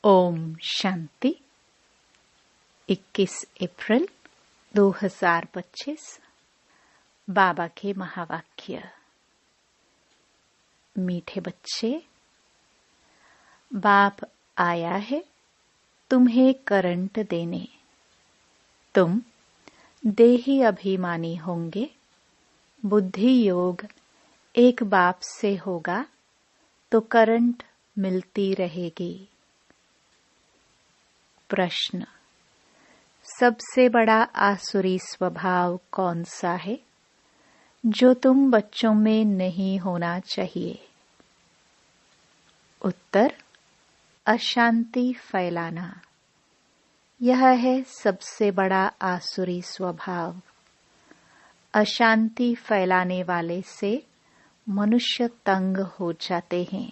ओम शांति। 21 अप्रैल 2025। बाबा के महावाक्य। मीठे बच्चे, बाप आया है तुम्हें करंट देने। तुम देही अभिमानी होंगे। बुद्धि योग एक बाप से होगा तो करंट मिलती रहेगी। प्रश्न: सबसे बड़ा आसुरी स्वभाव कौन सा है जो तुम बच्चों में नहीं होना चाहिए? उत्तर: अशांति फैलाना। यह है सबसे बड़ा आसुरी स्वभाव। अशांति फैलाने वाले से मनुष्य तंग हो जाते हैं।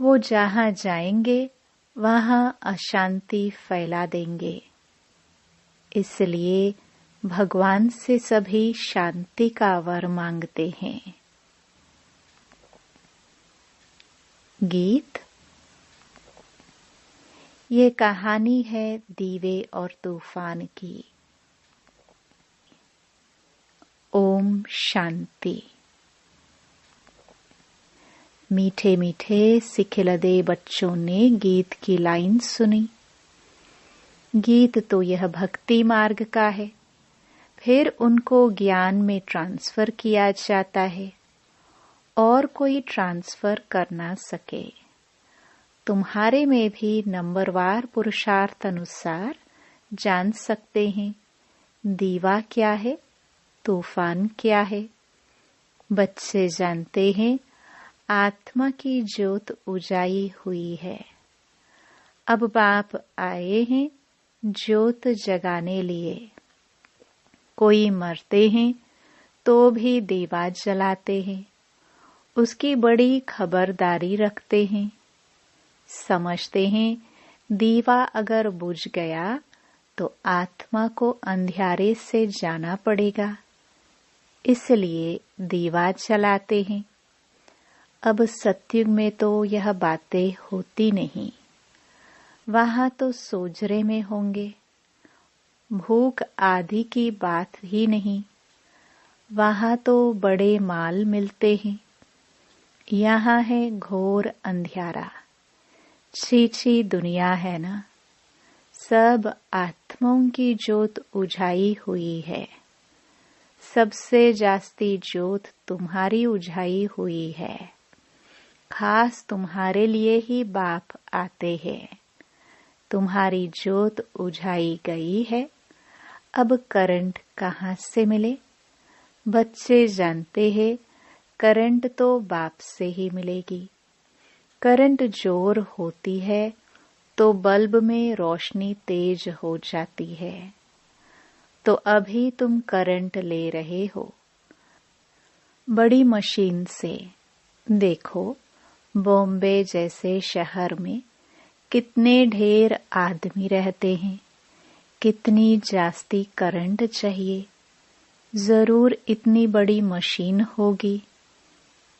वो जहां जाएंगे वहां अशांति फैला देंगे। इसलिए भगवान से सभी शांति का वर मांगते हैं। गीत। ये कहानी है दीवे और तूफान की। ओम शांति। मीठे मीठे सिखिलदे बच्चों ने गीत की लाइन सुनी। गीत तो यह भक्ति मार्ग का है, फिर उनको ज्ञान में ट्रांसफर किया जाता है और कोई ट्रांसफर कर ना सके। तुम्हारे में भी नंबरवार पुरुषार्थ अनुसार जान सकते हैं दीवा क्या है, तूफान क्या है। बच्चे जानते हैं आत्मा की ज्योत उजाई हुई है। अब बाप आए हैं ज्योत जगाने लिए। कोई मरते हैं तो भी दीवा जलाते हैं, उसकी बड़ी खबरदारी रखते हैं। समझते हैं दीवा अगर बुझ गया तो आत्मा को अंधियारे से जाना पड़ेगा, इसलिए दीवा जलाते हैं। अब सत्युग में तो यह बातें होती नहीं, वहां तो सोजरे में होंगे। भूख आदि की बात ही नहीं, वहां तो बड़े माल मिलते हैं। यहाँ है घोर अंधियारा। छी दुनिया है ना। सब आत्माओं की ज्योत उजाई हुई है। सबसे जास्ती ज्योत तुम्हारी उजाई हुई है। खास तुम्हारे लिए ही बाप आते हैं। तुम्हारी ज्योत उजाई गई है। अब करंट कहाँ से मिले? बच्चे जानते हैं करंट तो बाप से ही मिलेगी। करंट जोर होती है तो बल्ब में रोशनी तेज हो जाती है। तो अभी तुम करंट ले रहे हो बड़ी मशीन से। देखो, बॉम्बे जैसे शहर में कितने ढेर आदमी रहते हैं, कितनी जास्ती करंट चाहिए। जरूर इतनी बड़ी मशीन होगी।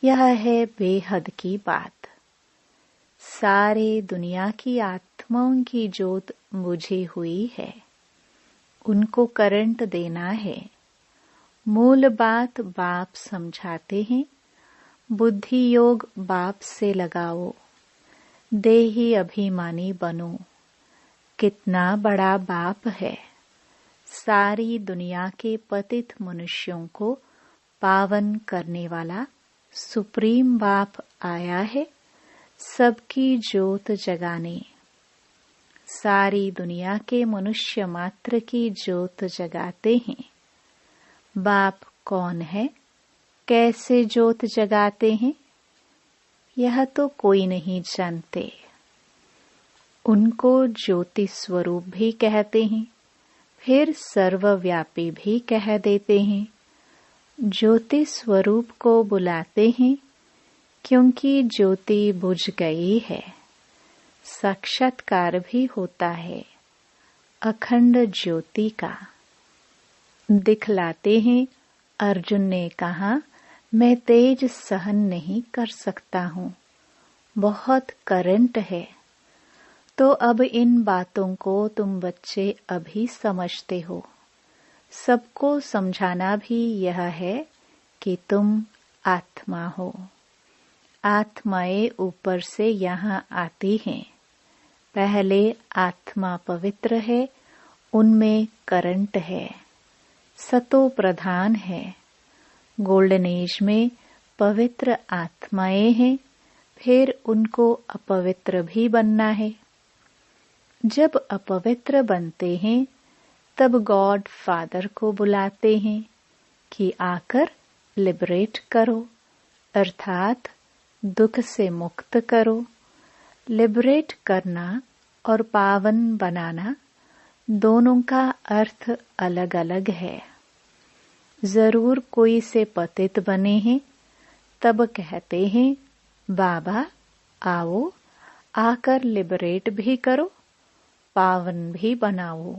यह है बेहद की बात। सारे दुनिया की आत्माओं की ज्योत बुझी हुई है, उनको करंट देना है। मूल बात बाप समझाते हैं। बुद्धि योग बाप से लगाओ। देही अभिमानी बनो। कितना बड़ा बाप है। सारी दुनिया के पतित मनुष्यों को पावन करने वाला सुप्रीम बाप आया है सबकी ज्योत जगाने। सारी दुनिया के मनुष्य मात्र की ज्योत जगाते हैं। बाप कौन है, कैसे ज्योत जगाते हैं, यह तो कोई नहीं जानते। उनको ज्योति स्वरूप भी कहते हैं, फिर सर्वव्यापी भी कह देते हैं। ज्योति स्वरूप को बुलाते हैं क्योंकि ज्योति बुझ गई है। साक्षात्कार भी होता है अखंड ज्योति का। दिखलाते हैं। अर्जुन ने कहा, मैं तेज सहन नहीं कर सकता हूँ। बहुत करंट है। तो अब इन बातों को तुम बच्चे अभी समझते हो। सबको समझाना भी यह है कि तुम आत्मा हो। आत्माएं ऊपर से यहाँ आती हैं। पहले आत्मा पवित्र है, उनमें करंट है, सतो प्रधान है। गोल्डन एज में पवित्र आत्माएं हैं, फिर उनको अपवित्र भी बनना है। जब अपवित्र बनते हैं तब गॉड फादर को बुलाते हैं कि आकर लिबरेट करो, अर्थात दुख से मुक्त करो। लिबरेट करना और पावन बनाना दोनों का अर्थ अलग अलग है। जरूर कोई से पतित बने हैं तब कहते हैं बाबा आओ, आकर लिबरेट भी करो, पावन भी बनाओ।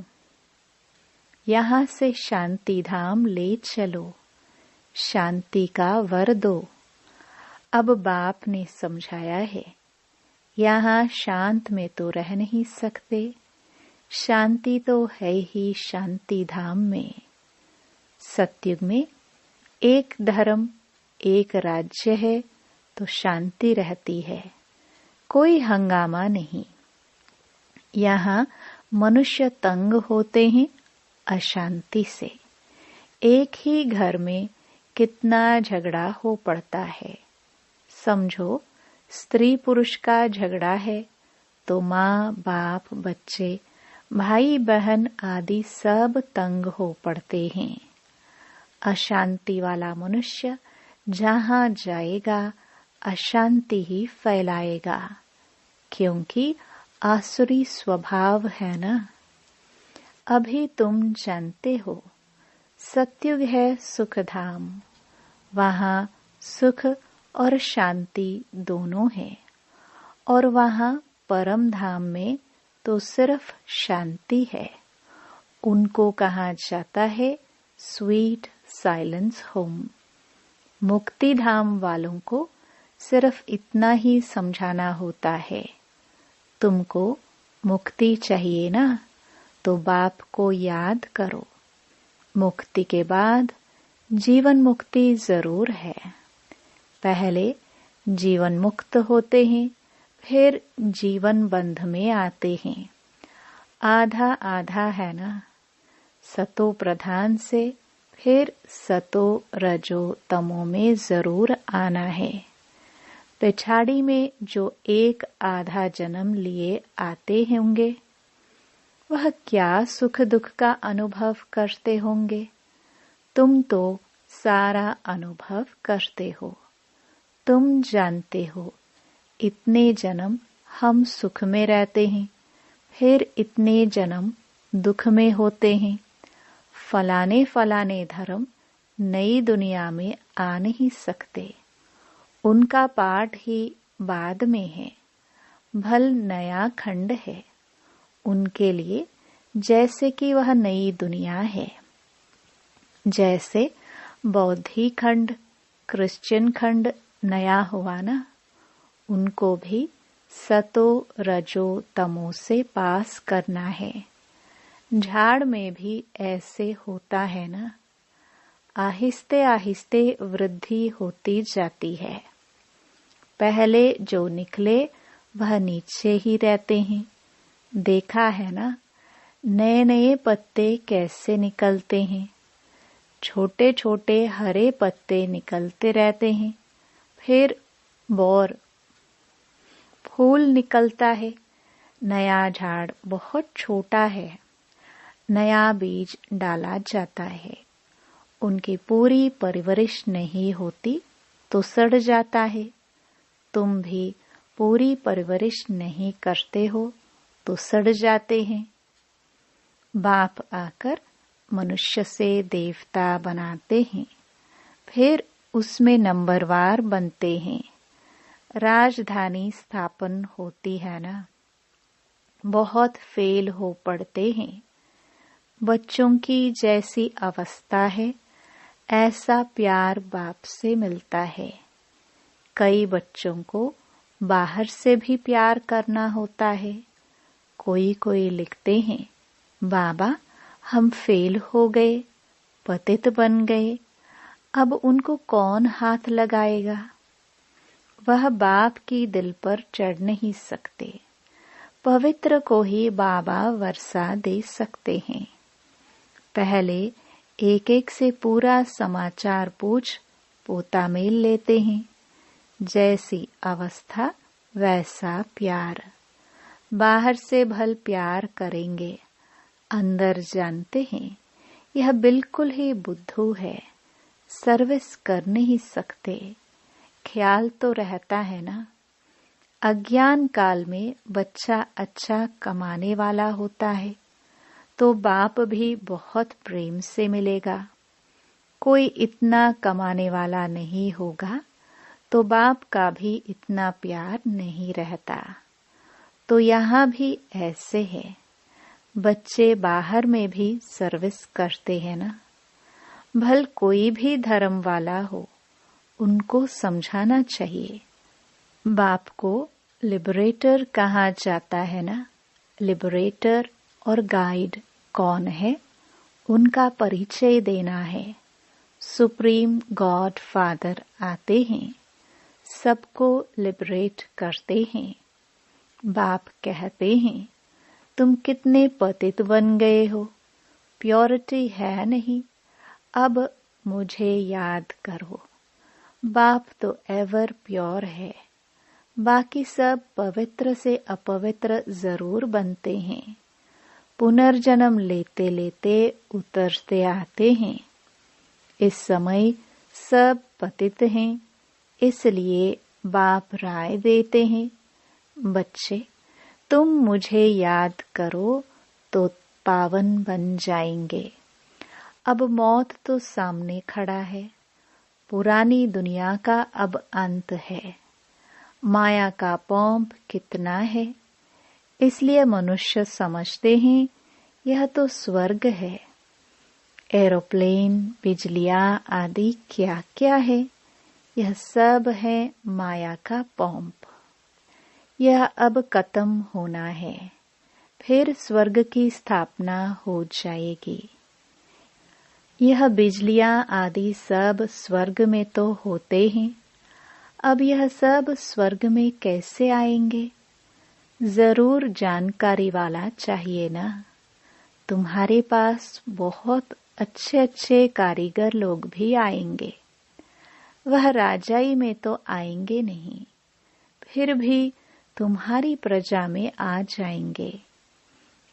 यहाँ से शांति धाम ले चलो, शांति का वर दो। अब बाप ने समझाया है, यहाँ शांत में तो रह नहीं सकते, शांति तो है ही शांति धाम में। सतयुग में एक धर्म एक राज्य है तो शांति रहती है, कोई हंगामा नहीं। यहाँ मनुष्य तंग होते हैं अशांति से। एक ही घर में कितना झगड़ा हो पड़ता है। समझो स्त्री पुरुष का झगड़ा है तो माँ बाप बच्चे भाई बहन आदि सब तंग हो पड़ते हैं। अशांति वाला मनुष्य जहाँ जाएगा अशांति ही फैलाएगा, क्योंकि आसुरी स्वभाव है ना। अभी तुम जानते हो सतयुग है सुखधाम, वहाँ सुख और शांति दोनों है। और वहाँ परम धाम में तो सिर्फ शांति है। उनको कहा जाता है स्वीट साइलेंस होम। मुक्ति धाम वालों को सिर्फ इतना ही समझाना होता है, तुमको मुक्ति चाहिए ना, तो बाप को याद करो। मुक्ति के बाद जीवन मुक्ति जरूर है। पहले जीवन मुक्त होते हैं, फिर जीवन बंध में आते हैं। आधा आधा है ना। सतो प्रधान से फिर सतो रजो तमो में जरूर आना है। पिछाड़ी में जो एक आधा जन्म लिए आते होंगे, वह क्या सुख दुख का अनुभव करते होंगे। तुम तो सारा अनुभव करते हो। तुम जानते हो इतने जन्म हम सुख में रहते हैं, फिर इतने जन्म दुख में होते हैं। फलाने फलाने धर्म नई दुनिया में आ नहीं सकते, उनका पाठ ही बाद में है। भल नया खंड है उनके लिए, जैसे कि वह नई दुनिया है। जैसे बौद्धि खंड क्रिश्चियन खंड नया हुआ ना, उनको भी सतो रजो तमो से पास करना है। झाड़ में भी ऐसे होता है ना, आहिस्ते आहिस्ते वृद्धि होती जाती है। पहले जो निकले वह नीचे ही रहते हैं। देखा है ना, नए नए पत्ते कैसे निकलते हैं। छोटे छोटे हरे पत्ते निकलते रहते हैं, फिर बोर फूल निकलता है। नया झाड़ बहुत छोटा है, नया बीज डाला जाता है। उनकी पूरी परवरिश नहीं होती तो सड़ जाता है। तुम भी पूरी परवरिश नहीं करते हो तो सड़ जाते हैं। बाप आकर मनुष्य से देवता बनाते हैं, फिर उसमें नंबरवार बनते हैं। राजधानी स्थापन होती है ना, बहुत फेल हो पड़ते हैं। बच्चों की जैसी अवस्था है ऐसा प्यार बाप से मिलता है। कई बच्चों को बाहर से भी प्यार करना होता है। कोई कोई लिखते हैं, बाबा हम फेल हो गए, पतित बन गए, अब उनको कौन हाथ लगाएगा। वह बाप की दिल पर चढ़ नहीं सकते। पवित्र को ही बाबा वर्षा दे सकते हैं। पहले एक एक से पूरा समाचार पूछ पोता मेल लेते हैं। जैसी अवस्था वैसा प्यार। बाहर से भल प्यार करेंगे, अंदर जानते हैं यह बिल्कुल ही बुद्धू है, सर्विस कर नहीं सकते। ख्याल तो रहता है ना। अज्ञान काल में बच्चा अच्छा कमाने वाला होता है तो बाप भी बहुत प्रेम से मिलेगा। कोई इतना कमाने वाला नहीं होगा तो बाप का भी इतना प्यार नहीं रहता। तो यहाँ भी ऐसे है। बच्चे बाहर में भी सर्विस करते हैं ना। भल कोई भी धर्म वाला हो, उनको समझाना चाहिए। बाप को लिबरेटर कहा जाता है ना। लिबरेटर और गाइड कौन है, उनका परिचय देना है। सुप्रीम गॉड फादर आते हैं, सबको लिबरेट करते हैं। बाप कहते हैं तुम कितने पतित बन गए हो, प्योरिटी है नहीं, अब मुझे याद करो। बाप तो एवर प्योर है। बाकी सब पवित्र से अपवित्र जरूर बनते हैं। पुनर्जन्म लेते लेते उतरते आते हैं। इस समय सब पतित हैं, इसलिए बाप राय देते हैं, बच्चे तुम मुझे याद करो तो पावन बन जाएंगे। अब मौत तो सामने खड़ा है। पुरानी दुनिया का अब अंत है। माया का पंप कितना है, इसलिए मनुष्य समझते हैं यह तो स्वर्ग है। एरोप्लेन, बिजलियां आदि क्या क्या है, यह सब है माया का पंप। यह अब खत्म होना है, फिर स्वर्ग की स्थापना हो जाएगी। यह बिजलियां आदि सब स्वर्ग में तो होते हैं। अब यह सब स्वर्ग में कैसे आएंगे? जरूर जानकारी वाला चाहिए ना। तुम्हारे पास बहुत अच्छे अच्छे कारीगर लोग भी आएंगे। वह राजाई में तो आएंगे नहीं, फिर भी तुम्हारी प्रजा में आ जाएंगे।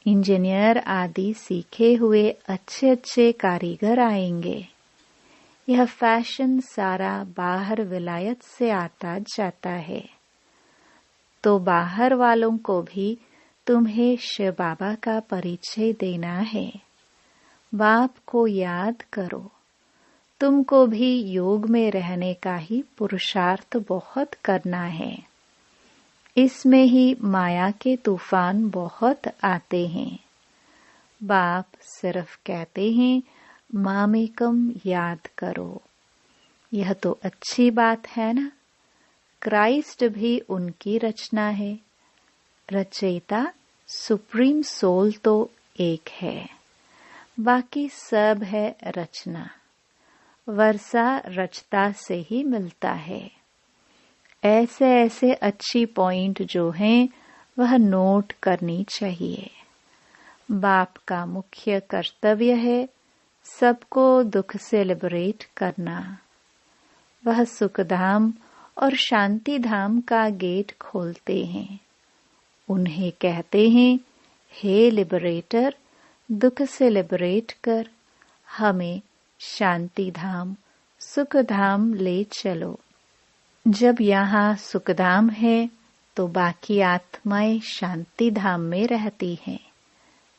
इंजीनियर आदि सीखे हुए अच्छे अच्छे कारीगर आएंगे। यह फैशन सारा बाहर विलायत से आता जाता है। तो बाहर वालों को भी तुम्हें शिव बाबा का परिचय देना है। बाप को याद करो। तुमको भी योग में रहने का ही पुरुषार्थ बहुत करना है। इसमें ही माया के तूफान बहुत आते हैं। बाप सिर्फ कहते हैं मामेकम याद करो। यह तो अच्छी बात है ना। क्राइस्ट भी उनकी रचना है। रचयिता सुप्रीम सोल तो एक है, बाकी सब है रचना। वर्षा रचता से ही मिलता है। ऐसे ऐसे अच्छी पॉइंट जो हैं वह नोट करनी चाहिए। बाप का मुख्य कर्तव्य है सबको दुख से लिबरेट करना। वह सुखधाम और शांति धाम का गेट खोलते हैं। उन्हें कहते हैं, हे लिबरेटर, दुख से लिबरेट कर, हमें शांति धाम सुख धाम ले चलो। जब यहाँ सुखधाम है तो बाकी आत्माएं शांति धाम में रहती हैं।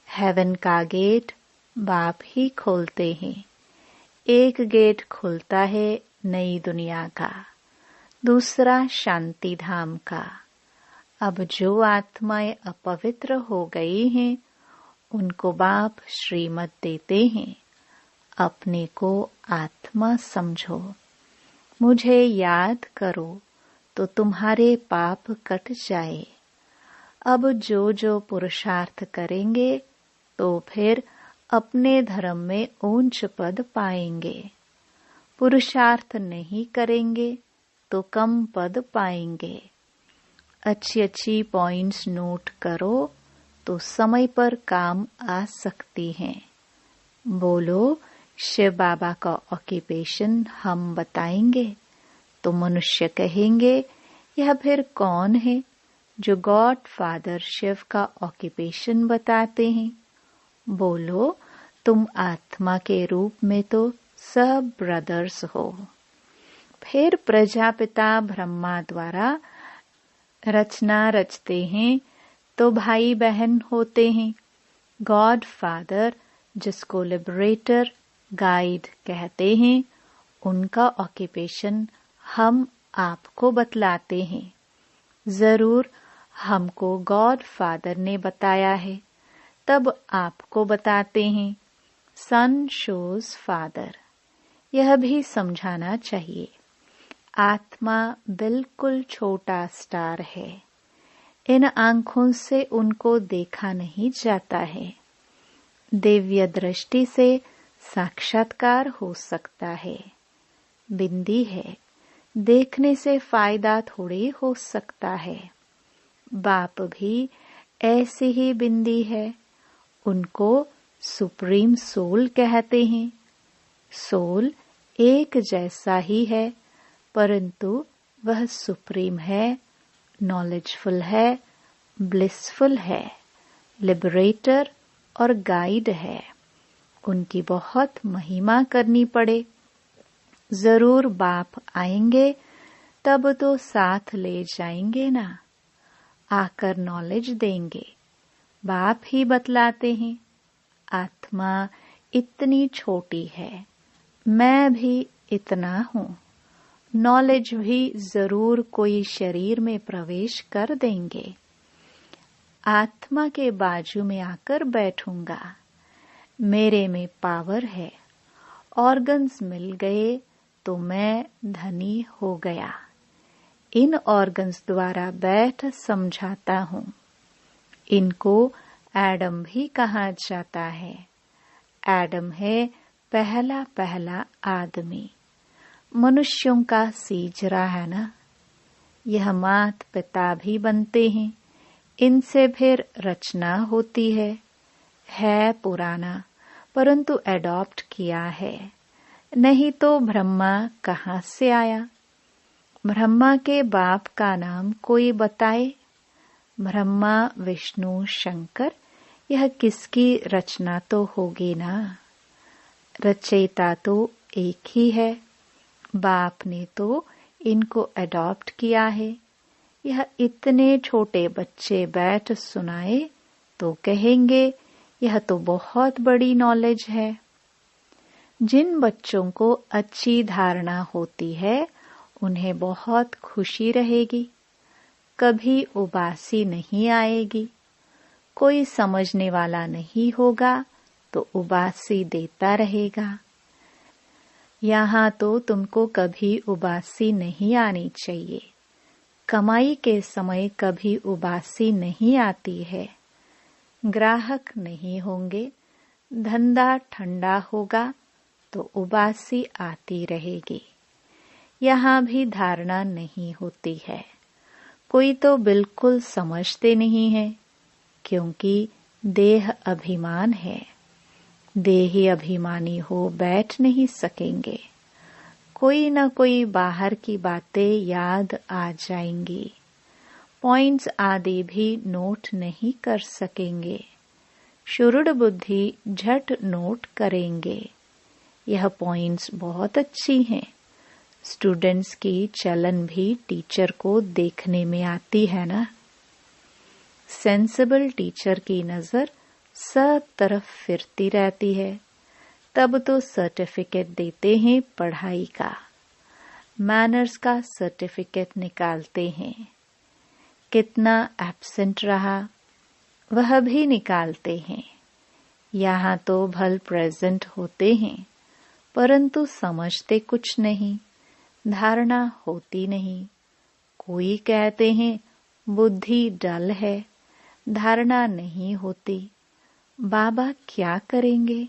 हेवन का गेट बाप ही खोलते हैं। एक गेट खुलता है नई दुनिया का, दूसरा शांति धाम का। अब जो आत्माएं अपवित्र हो गई हैं, उनको बाप श्रीमत देते हैं, अपने को आत्मा समझो, मुझे याद करो तो तुम्हारे पाप कट जाए। अब जो जो पुरुषार्थ करेंगे तो फिर अपने धर्म में ऊंच पद पाएंगे। पुरुषार्थ नहीं करेंगे तो कम पद पाएंगे। अच्छी अच्छी पॉइंट्स नोट करो तो समय पर काम आ सकती हैं। बोलो, शिव बाबा का ऑक्यूपेशन हम बताएंगे तो मनुष्य कहेंगे यह फिर कौन है जो गॉड फादर शिव का ऑक्यूपेशन बताते हैं। बोलो, तुम आत्मा के रूप में तो सब ब्रदर्स हो। फिर प्रजापिता ब्रह्मा द्वारा रचना रचते हैं तो भाई बहन होते हैं। गॉड फादर, जिसको लिबरेटर, गाइड कहते हैं, उनका ऑक्यूपेशन हम आपको बतलाते हैं। जरूर हमको गॉड फादर ने बताया है, तब आपको बताते हैं। सन शोज फादर, यह भी समझाना चाहिए। आत्मा बिल्कुल छोटा स्टार है। इन आंखों से उनको देखा नहीं जाता है। दिव्य दृष्टि से साक्षात्कार हो सकता है। बिंदी है, देखने से फायदा थोड़ी हो सकता है। बाप भी ऐसे ही बिंदी है। उनको सुप्रीम सोल कहते हैं। सोल एक जैसा ही है, परंतु वह सुप्रीम है, नॉलेजफुल है, ब्लिसफुल है, लिबरेटर और गाइड है। उनकी बहुत महिमा करनी पड़े। जरूर बाप आएंगे तब तो साथ ले जाएंगे ना, आकर नॉलेज देंगे। बाप ही बतलाते हैं, आत्मा इतनी छोटी है, मैं भी इतना हूँ। नॉलेज भी जरूर कोई शरीर में प्रवेश कर देंगे। आत्मा के बाजू में आकर बैठूंगा। मेरे में पावर है। ऑर्गन्स मिल गए तो मैं धनी हो गया। इन ऑर्गन्स द्वारा बैठ समझाता हूँ। इनको एडम भी कहा जाता है। एडम है पहला पहला आदमी। मनुष्यों का सीजरा है ना। यह मात पिता भी बनते हैं। इनसे फिर रचना होती है पुराना, परंतु एडॉप्ट किया है। नहीं तो ब्रह्मा कहाँ से आया? ब्रह्मा के बाप का नाम कोई बताए? ब्रह्मा, विष्णु, शंकर, यह किसकी रचना तो होगी ना। रचयिता तो एक ही है। बाप ने तो इनको एडॉप्ट किया है। यह इतने छोटे बच्चे बैठ सुनाए तो कहेंगे यह तो बहुत बड़ी नॉलेज है। जिन बच्चों को अच्छी धारणा होती है उन्हें बहुत खुशी रहेगी। कभी उबासी नहीं आएगी। कोई समझने वाला नहीं होगा तो उबासी देता रहेगा। यहाँ तो तुमको कभी उबासी नहीं आनी चाहिए। कमाई के समय कभी उबासी नहीं आती है। ग्राहक नहीं होंगे, धंधा ठंडा होगा तो उबासी आती रहेगी। यहाँ भी धारणा नहीं होती है। कोई तो बिल्कुल समझते नहीं है, क्योंकि देह अभिमान है। देही अभिमानी हो बैठ नहीं सकेंगे। कोई न कोई बाहर की बातें याद आ जाएंगी। पॉइंट्स आदि भी नोट नहीं कर सकेंगे। शुरुड़ बुद्धि झट नोट करेंगे। यह पॉइंट्स बहुत अच्छी हैं। स्टूडेंट्स की चलन भी टीचर को देखने में आती है ना। सेंसिबल टीचर की नजर सब तरफ फिरती रहती है। तब तो सर्टिफिकेट देते हैं पढ़ाई का। मैनर्स का सर्टिफिकेट निकालते हैं। कितना एब्सेंट रहा वह भी निकालते हैं। यहाँ तो भल प्रेजेंट होते हैं, परंतु समझते कुछ नहीं, धारणा होती नहीं। कोई कहते हैं बुद्धि डल है, धारणा नहीं होती। बाबा क्या करेंगे?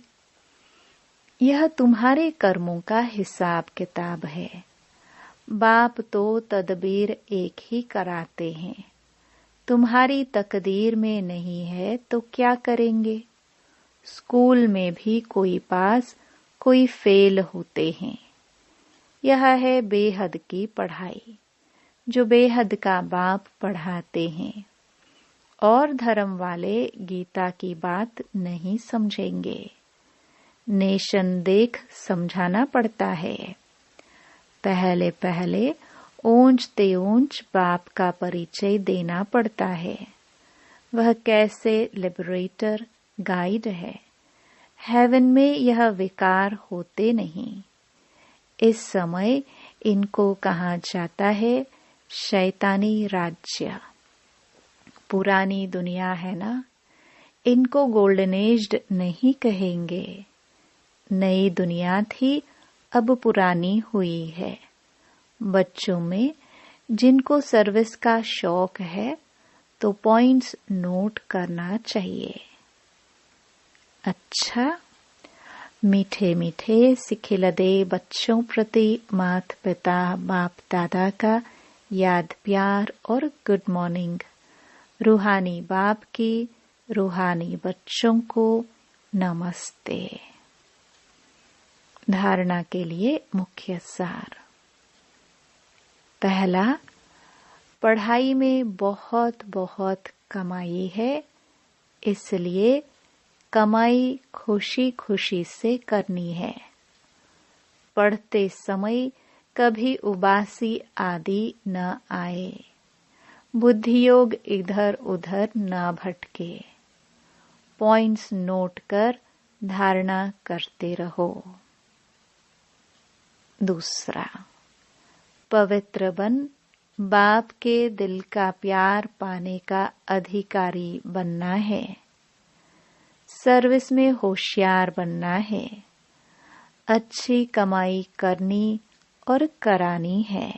यह तुम्हारे कर्मों का हिसाब किताब है। बाप तो तदबीर एक ही कराते हैं। तुम्हारी तकदीर में नहीं है तो क्या करेंगे? स्कूल में भी कोई पास कोई फेल होते हैं। यह है बेहद की पढ़ाई, जो बेहद का बाप पढ़ाते हैं। और धर्म वाले गीता की बात नहीं समझेंगे। नेशन देख समझाना पड़ता है। पहले पहले ऊंचते ऊंच बाप का परिचय देना पड़ता है। वह कैसे लिबरेटर गाइड है। हेवन में यह विकार होते नहीं। इस समय इनको कहा जाता है शैतानी राज्य। पुरानी दुनिया है ना, इनको गोल्डन एज नहीं कहेंगे। नई दुनिया थी, अब पुरानी हुई है। बच्चों में जिनको सर्विस का शौक है तो पॉइंट्स नोट करना चाहिए। अच्छा, मीठे मीठे सिखिलदे बच्चों प्रति माता पिता बाप दादा का याद प्यार और गुड मॉर्निंग। रूहानी बाप की रूहानी बच्चों को नमस्ते। धारणा के लिए मुख्य सार। पहला, पढ़ाई में बहुत बहुत कमाई है, इसलिए कमाई खुशी खुशी से करनी है। पढ़ते समय कभी उबासी आदि न आए। बुद्धियोग इधर उधर न भटके। पॉइंट्स नोट कर धारणा करते रहो। दूसरा, पवित्र बन बाप के दिल का प्यार पाने का अधिकारी बनना है। सर्विस में होशियार बनना है। अच्छी कमाई करनी और करानी है।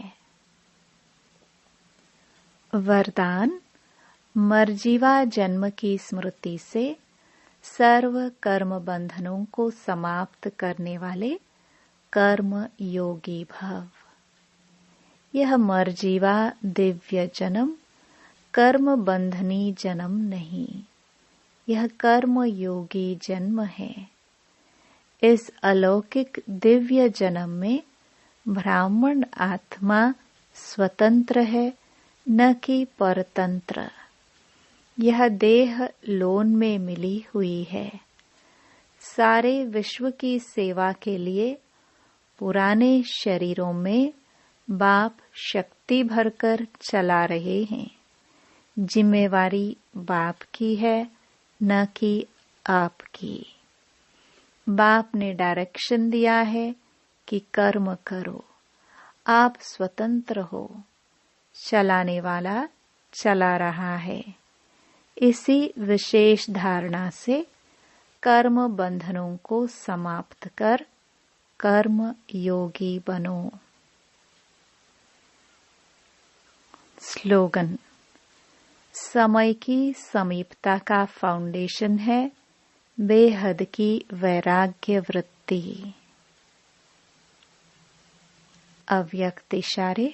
वरदान, मर्जीवा जन्म की स्मृति से सर्व कर्म बंधनों को समाप्त करने वाले कर्म योगी भव। यह मर्जीवा दिव्य जन्म कर्म बंधनी जन्म नहीं, यह कर्म योगी जन्म है। इस अलौकिक दिव्य जन्म में ब्राह्मण आत्मा स्वतंत्र है, न कि परतंत्र। यह देह लोन में मिली हुई है। सारे विश्व की सेवा के लिए पुराने शरीरों में बाप शक्ति भरकर चला रहे हैं। जिम्मेवारी बाप की है, न कि आपकी। बाप ने डायरेक्शन दिया है कि कर्म करो, आप स्वतंत्र हो। चलाने वाला चला रहा है। इसी विशेष धारणा से कर्म बंधनों को समाप्त कर कर्म योगी बनो। स्लोगन, समय की समीपता का फाउंडेशन है बेहद की वैराग्य वृत्ति। अव्यक्त इशारे,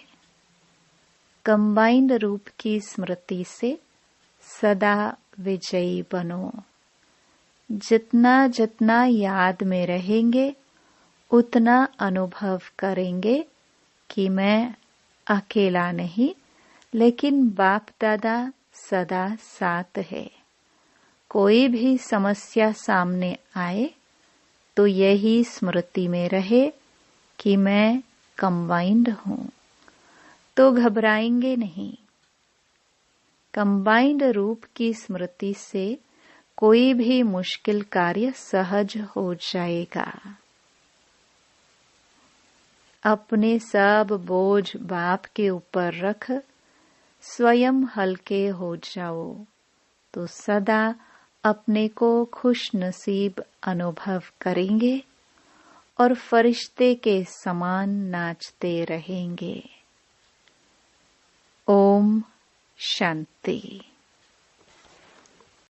कंबाइंड रूप की स्मृति से सदा विजयी बनो। जितना जितना याद में रहेंगे उतना अनुभव करेंगे कि मैं अकेला नहीं, लेकिन बाप दादा सदा साथ है। कोई भी समस्या सामने आए तो यही स्मृति में रहे कि मैं कंबाइंड हूँ, तो घबराएंगे नहीं। कंबाइंड रूप की स्मृति से कोई भी मुश्किल कार्य सहज हो जाएगा। अपने सब बोझ बाप के ऊपर रख स्वयं हल्के हो जाओ तो सदा अपने को खुश नसीब अनुभव करेंगे और फरिश्ते के समान नाचते रहेंगे। ओम शांति।